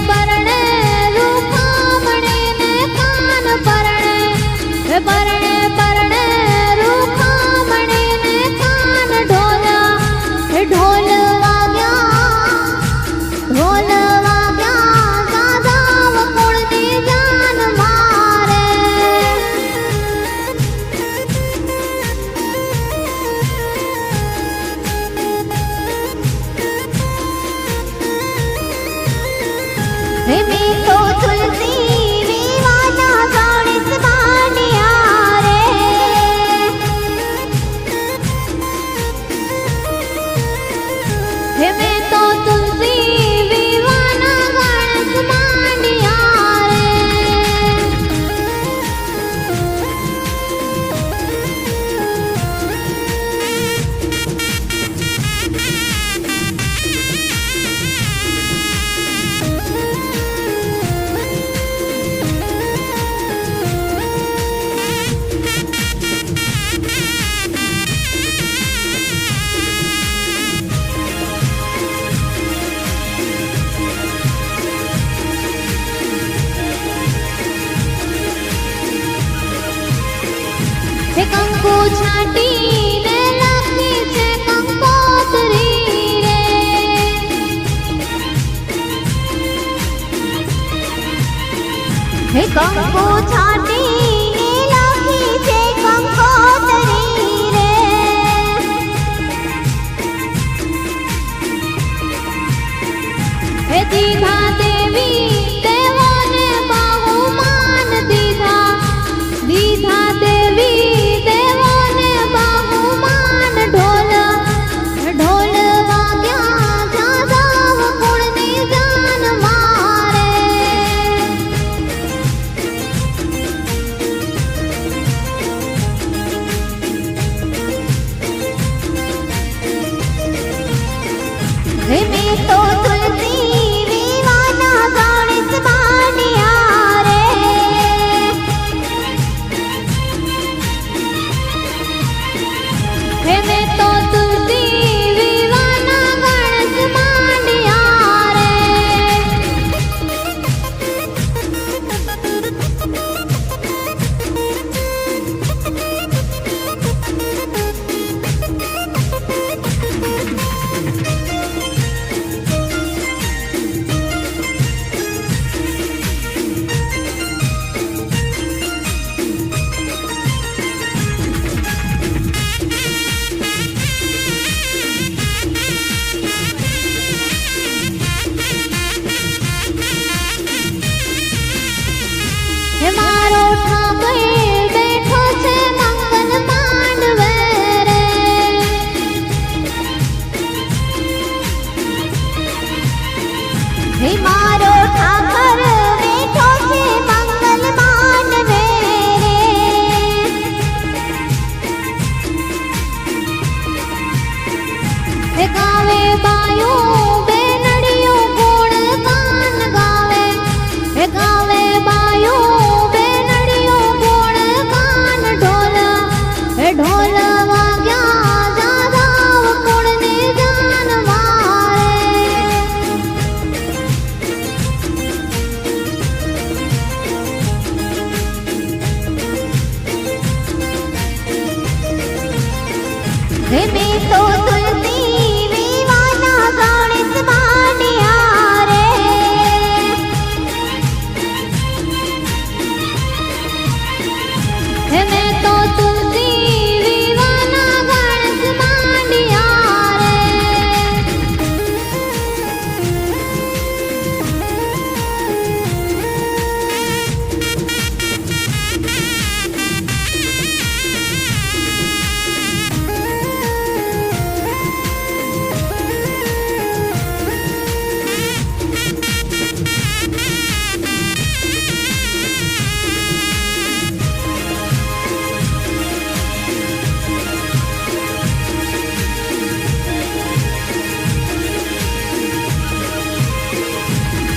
પરણે રૂખામણી ને કાન પરણે પરણે પરણે રૂખામણી ને કાન ઢોલા ઢોલ વાગ્યા દાદા વકુળની જાન મારે મેં તો તુલસી વિવાના ગણેશ બાનિયા રે મેં તો તુલસી વિવાના ગણેશ બાનિયા રે કંકુ છાંટીને લખી છે કંકોત્રી રે કંકુ છાંટીને લખી છે કંકોત્રી રે દીધા દેવી દેવોને બહુમાન દીધા દીધા દેવી મેં તો તુલસી વિવાના ગણેશ બાનિયા રે મેં તો તુલસી વિવાના ગણેશ બાનિયા રે મારો ઠાકર બેઠો છે મંગલ માંડવે રે મારો ઠાકર બેઠો છે મંગલ માંડવે રે ગાવે બાયું બેનડિયું ગુણ ગાન ગાવે ગાવે બાયું ઢોલ વાગ્યા દાદા વકુળની જાન મારે મેં તો તુલસી વિવાના ગણેશ બાનિયા રે મેં તો તુલસી વિવાના ગણેશ બાનિયા રે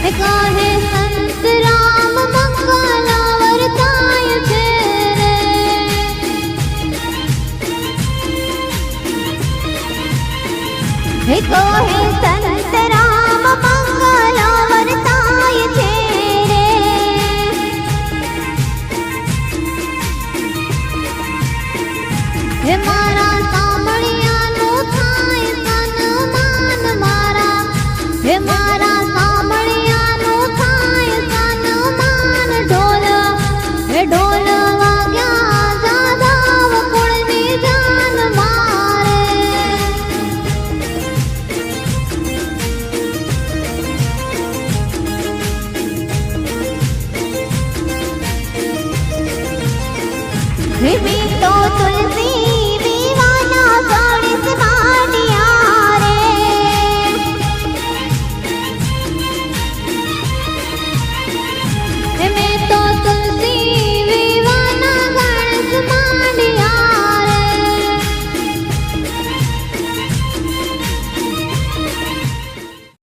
કહે સંત રામ મંગલા વર્તાય છે રે કહે સંત રામ મંગલા વર્તાય હે